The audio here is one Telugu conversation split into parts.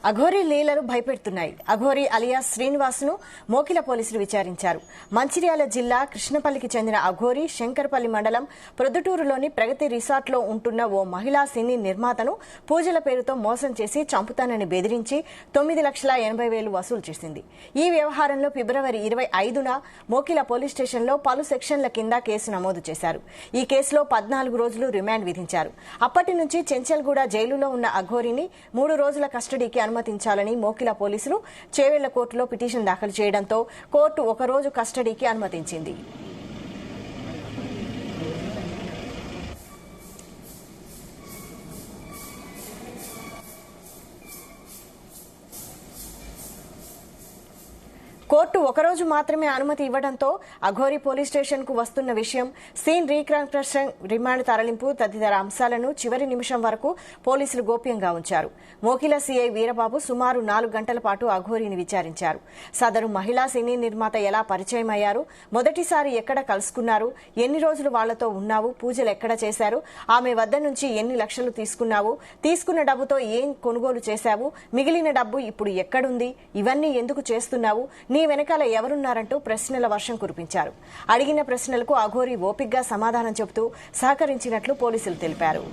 అఘోరి లీలలు భయపెడుతున్నాయి. అఘోరి అలియాస్ శ్రీనివాస్ను మోకిల పోలీసులు విచారించారు. మంచిర్యాల జిల్లా కృష్ణపల్లికి చెందిన అఘోరి శంకర్పల్లి మండలం ప్రొద్దుటూరులోని ప్రగతి రిసార్ట్లో ఉంటున్న ఓ మహిళా సినీ నిర్మాతను పూజల పేరుతో మోసం చేసి చంపుతానని బెదిరించి 9,80,000 వసూలు చేసింది. ఈ వ్యవహారంలో ఫిబ్రవరి 25న మోకిల పోలీస్ స్టేషన్లో పలు సెక్షన్ల కింద కేసు నమోదు చేశారు. ఈ కేసులో 14 రోజులు రిమాండ్ విధించారు. అప్పటి నుంచి చెంచల్గూడ జైలులో ఉన్న అఘోరిని 3 రోజుల కస్టడీకి అనుమతించాలని మోకిల పోలీసులు చేవెళ్ల కోర్టులో పిటిషన్ దాఖలు చేయడంతో కోర్టు 1 రోజు కస్టడీకి అనుమతించింది. కోర్టు 1 రోజు మాత్రమే అనుమతి ఇవ్వడంతో అఘోరి పోలీస్ స్టేషన్ కు వస్తున్న విషయం, సీన్ రీకన్స్ట్రక్షన్, రిమాండ్ తరలింపు తదితర అంశాలను చివరి నిమిషం వరకు పోలీసులు గోప్యంగా ఉంచారు. మోకిల సీఐ వీరబాబు సుమారు 4 గంటల పాటు అఘోరిని విచారించారు. సదరు మహిళా సినీ నిర్మాత ఎలా పరిచయం అయ్యారు, మొదటిసారి ఎక్కడ కలుసుకున్నారు, ఎన్ని రోజులు వాళ్లతో ఉన్నావు, పూజలు ఎక్కడ చేశారు, ఆమె వద్ద నుంచి ఎన్ని లక్షలు తీసుకున్నావు, తీసుకున్న డబ్బుతో ఏం కొనుగోలు చేశావు, మిగిలిన డబ్బు ఇప్పుడు ఎక్కడుంది, ఇవన్నీ ఎందుకు చేస్తున్నావు, నీ వెనకాల ఎవరున్నారంటూ ప్రశ్నల వర్షం కురిపించారు. అడిగిన ప్రశ్నలకు అఘోరి ఓపిగ్గా సమాధానం చెబుతూ సహకరించినట్లు పోలీసులు తెలిపారు.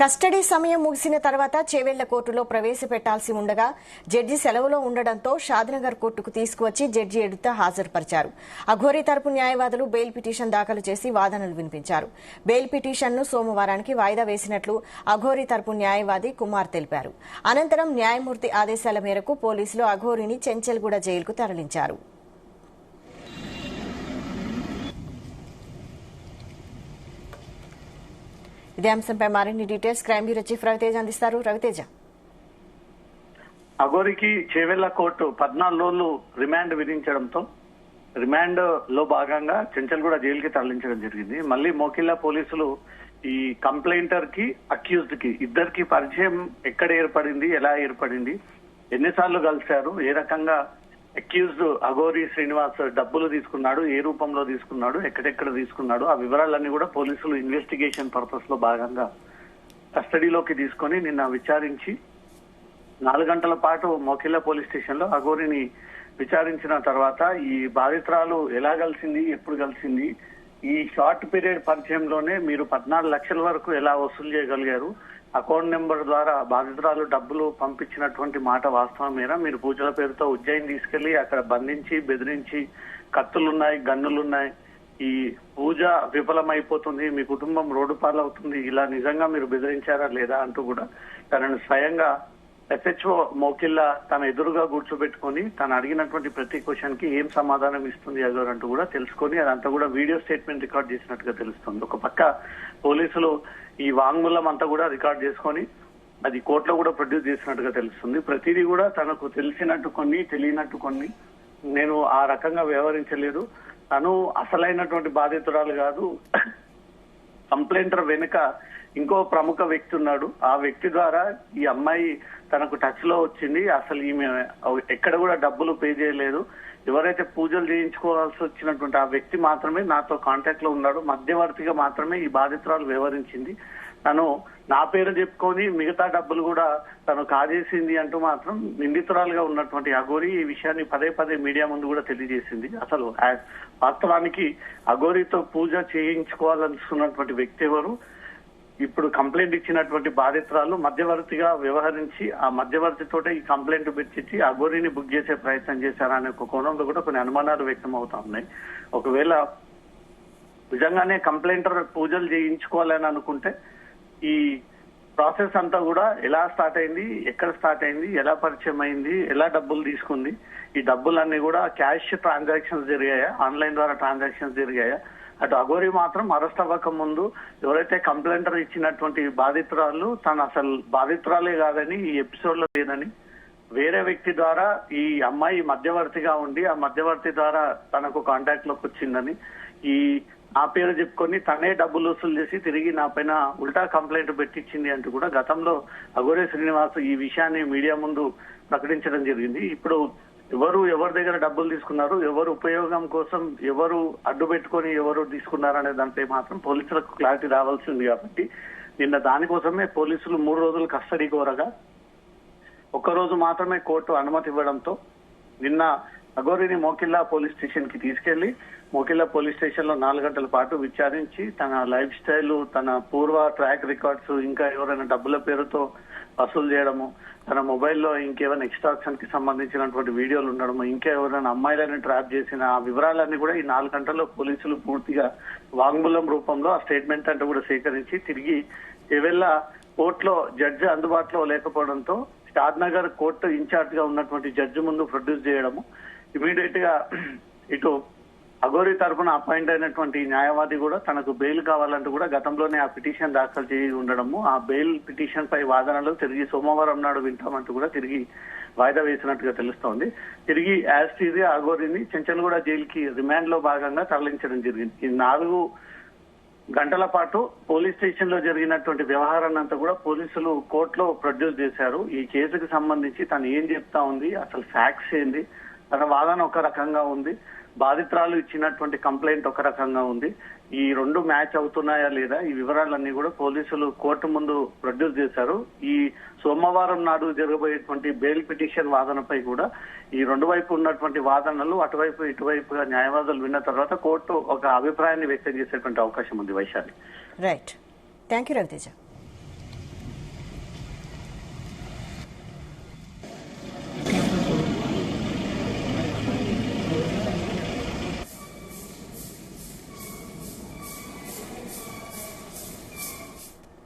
కస్టడీ సమయం ముగిసిన తర్వాత చేవెళ్ల కోర్టులో ప్రవేశపెట్టాల్సి ఉండగా జడ్జి సెలవులో ఉండడంతో షాద్నగర్ కోర్టుకు తీసుకువచ్చి జడ్జి ఎదుట హాజరుపరిచారు. అఘోరి తరపు న్యాయవాదులు బెయిల్ పిటిషన్ దాఖలు చేసి వాదనలు వినిపించారు. బెయిల్ పిటిషన్ను సోమవారానికి వాయిదా వేసినట్లు అఘోరి తరపు న్యాయవాది కుమార్ తెలిపారు. అనంతరం న్యాయమూర్తి ఆదేశాల మేరకు పోలీసులు అఘోరిని చెంచల్గూడ జైలుకు తరలించారు. ఇదే అంశంపై మరిన్ని details crime bureau chief Raviteja అందిస్తారు. రవితేజ, అఘోరికి చేవెళ్ల కోర్టు 14 రోజులు రిమాండ్ విధించడంతో రిమాండ్ లో భాగంగా చెంచల్గూడ జైలుకి తరలించడం జరిగింది. మళ్ళీ మోకిల్లా పోలీసులు ఈ కంప్లైంటర్ కి అక్యూజ్డ్ కి ఇద్దరికి పరిచయం ఎక్కడ ఏర్పడింది, ఎలా ఏర్పడింది, ఎన్నిసార్లు కలిశారు, ఏ రకంగా అక్యూజ్డ్ అఘోరి శ్రీనివాస్ డబ్బులు తీసుకున్నాడు, ఏ రూపంలో తీసుకున్నాడు, ఎక్కడెక్కడ తీసుకున్నాడు, ఆ వివరాలన్నీ కూడా పోలీసులు ఇన్వెస్టిగేషన్ పర్పస్ లో భాగంగా కస్టడీలోకి తీసుకొని నిన్న విచారించి 4 గంటల పాటు మోకిల్లా పోలీస్ స్టేషన్ లో అఘోరిని విచారించిన తర్వాత ఈ బాధితురాలు ఎలా కలిసింది, ఎప్పుడు కలిసింది, ఈ షార్ట్ పీరియడ్ పరిచయంలోనే మీరు 14 లక్షల వరకు ఎలా వసూలు చేయగలిగారు, అకౌంట్ నెంబర్ ద్వారా బాధితురాలు డబ్బులు పంపించినటువంటి మాట వాస్తవమేనా, మీరు పూజల పేరుతో ఉజ్జయిని తీసుకెళ్లి అక్కడ బంధించి బెదిరించి కత్తులున్నాయి, గన్నులున్నాయి, ఈ పూజ విఫలమైపోతుంది, మీ కుటుంబం రోడ్డు పాలవుతుంది, ఇలా నిజంగా మీరు బెదిరించారా లేదా అంటూ కూడా తనను స్వయంగా ఎస్హెచ్ఓ మోకిల్లా తన ఎదురుగా కూర్చోబెట్టుకొని తను అడిగినటువంటి ప్రతి క్వశ్చన్ కి ఏం సమాధానం ఇస్తుంది అఘోరి అంటూ కూడా తెలుసుకొని అదంతా కూడా వీడియో స్టేట్మెంట్ రికార్డ్ చేసినట్టుగా తెలుస్తుంది. ఒక పక్క పోలీసులు ఈ వాంగ్మూలం అంతా కూడా రికార్డ్ చేసుకొని అది కోర్టులో కూడా ప్రొడ్యూస్ చేసినట్టుగా తెలుస్తుంది. ప్రతిదీ కూడా తనకు తెలిసినట్టు కొన్ని, తెలియనట్టు కొన్ని, నేను ఆ రకంగా వ్యవహరించలేదు, తను అసలైనటువంటి బాధితురాలు కాదు, కంప్లైంటర్ వెనుక ఇంకో ప్రముఖ వ్యక్తి ఉన్నాడు, ఆ వ్యక్తి ద్వారా ఈ అమ్మాయి తనకు టచ్ లో వచ్చింది, అసలు ఈమె ఎక్కడ కూడా డబ్బులు పే చేయలేదు, ఎవరైతే పూజలు చేయించుకోవాల్సి వచ్చినటువంటి ఆ వ్యక్తి మాత్రమే నాతో కాంటాక్ట్ లో ఉన్నాడు, మధ్యవర్తిగా మాత్రమే ఈ బాధితురాలు వ్యవహరించింది, తను నా పేరు చెప్పుకొని మిగతా డబ్బులు కూడా తను కాజేసింది అంటూ మాత్రం నిందితురాలుగా ఉన్నటువంటి అఘోరి ఈ విషయాన్ని పదే పదే మీడియా ముందు కూడా తెలియజేసింది. అసలు వాస్తవానికి అఘోరితో పూజ చేయించుకోవాలనుకున్నటువంటి వ్యక్తి ఎవరు, ఇప్పుడు కంప్లైంట్ ఇచ్చినటువంటి బాధితురాలు మధ్యవర్తిగా వ్యవహరించి ఆ మధ్యవర్తితోటే ఈ కంప్లైంట్ పెట్టించి అఘోరిని బుక్ చేసే ప్రయత్నం చేశారనే ఒక కోణంలో కూడా కొన్ని అనుమానాలు వ్యక్తం అవుతా ఉన్నాయి. ఒకవేళ నిజంగానే కంప్లైంటర్ పూజలు చేయించుకోవాలని అనుకుంటే ఈ ప్రాసెస్ అంతా కూడా ఎలా స్టార్ట్ అయింది, ఎక్కడ స్టార్ట్ అయింది, ఎలా పరిచయం అయింది, ఎలా డబ్బులు తీసుకుంది, ఈ డబ్బులన్నీ కూడా క్యాష్ ట్రాన్సాక్షన్స్ జరిగాయా, ఆన్లైన్ ద్వారా ట్రాన్సాక్షన్స్ జరిగాయా, అటు అఘోరి మాత్రం అరెస్ట్ అవ్వక ముందు ఎవరైతే కంప్లైంటర్ ఇచ్చినటువంటి బాధితురాలు తను అసలు బాధితురాలే కాదని, ఈ ఎపిసోడ్ లో లేదని, వేరే వ్యక్తి ద్వారా ఈ అమ్మాయి మధ్యవర్తిగా ఉండి ఆ మధ్యవర్తి ద్వారా తనకు కాంటాక్ట్ లోకి వచ్చిందని, ఈ ఆ పేరు చెప్పుకొని తనే డబ్బులు వసూలు చేసి తిరిగి నా పైన ఉల్టా కంప్లైంట్ పెట్టించింది అంటూ కూడా గతంలో అఘోరి శ్రీనివాస్ ఈ విషయాన్ని మీడియా ముందు ప్రకటించడం జరిగింది. ఇప్పుడు ఎవరి దగ్గర డబ్బులు తీసుకున్నారు, ఎవరు ఉపయోగం కోసం ఎవరు అడ్డు పెట్టుకొని ఎవరు తీసుకున్నారనే దానిపై మాత్రం పోలీసులకు క్లారిటీ రావాల్సింది. కాబట్టి నిన్న దానికోసమే పోలీసులు 3 రోజులు కస్టడీ కోరగా ఒక్కరోజు మాత్రమే కోర్టు అనుమతి ఇవ్వడంతో నిన్న అఘోరిని మోకిల్లా పోలీస్ స్టేషన్ కి తీసుకెళ్లి మోకిల్లా పోలీస్ స్టేషన్ లో 4 గంటల పాటు విచారించి తన లైఫ్ స్టైల్, తన పూర్వ ట్రాక్ రికార్డ్స్, ఇంకా ఎవరైనా డబ్బుల పేరుతో వసూలు చేయడము, తన మొబైల్లో ఇంకేమైనా ఎక్స్ట్రాక్షన్ కి సంబంధించినటువంటి వీడియోలు ఉండడము, ఇంకా ఎవరైనా అమ్మాయిలను ట్రాప్ చేసిన ఆ వివరాలన్నీ కూడా ఈ 4 గంటల్లో పోలీసులు పూర్తిగా వాంగ్మూలం రూపంలో ఆ స్టేట్మెంట్ అంటూ కూడా సేకరించి తిరిగి ఏవెల్లా కోర్టులో జడ్జి అందుబాటులో లేకపోవడంతో షాద్నగర్ కోర్టు ఇన్ఛార్జ్ గా ఉన్నటువంటి జడ్జి ముందు ప్రొడ్యూస్ చేయడము, ఇమీడియట్ గా ఇటు అఘోరి తరఫున అపాయింట్ అయినటువంటి న్యాయవాది కూడా తనకు బెయిల్ కావాలంటూ కూడా గతంలోనే ఆ పిటిషన్ దాఖలు చేసి ఉండడము, ఆ బెయిల్ పిటిషన్ పై వాదనలు తిరిగి సోమవారం నాడు వింటామంటూ కూడా తిరిగి వాయిదా వేసినట్టుగా తెలుస్తోంది. తిరిగి యాజ్ టీజ్ గా అఘోరిని చెంచల్గూడ జైలుకి రిమాండ్ లో భాగంగా తరలించడం జరిగింది. ఈ 4 గంటల పాటు పోలీస్ స్టేషన్ లో జరిగినటువంటి వ్యవహారాన్ని అంతా కూడా పోలీసులు కోర్టులో ప్రొడ్యూస్ చేశారు. ఈ కేసుకు సంబంధించి తను ఏం చెప్తా ఉంది, అసలు ఫ్యాక్ట్స్ ఏంది, తన వాదన ఒక రకంగా ఉంది, బాధితురాలు ఇచ్చినటువంటి కంప్లైంట్ ఒక రకంగా ఉంది, ఈ 2 మ్యాచ్ అవుతున్నాయా లేదా, ఈ వివరాలన్నీ కూడా పోలీసులు కోర్టు ముందు ప్రొడ్యూస్ చేశారు. ఈ సోమవారం నాడు జరగబోయేటువంటి బెయిల్ పిటిషన్ వాదనపై కూడా ఈ 2 వైపు ఉన్నటువంటి వాదనలు అటువైపు ఇటువైపుగా న్యాయవాదులు విన్న తర్వాత కోర్టు ఒక అభిప్రాయాన్ని వ్యక్తం చేసేటువంటి అవకాశం ఉంది. Vaishali. Right, thank you Raviteja.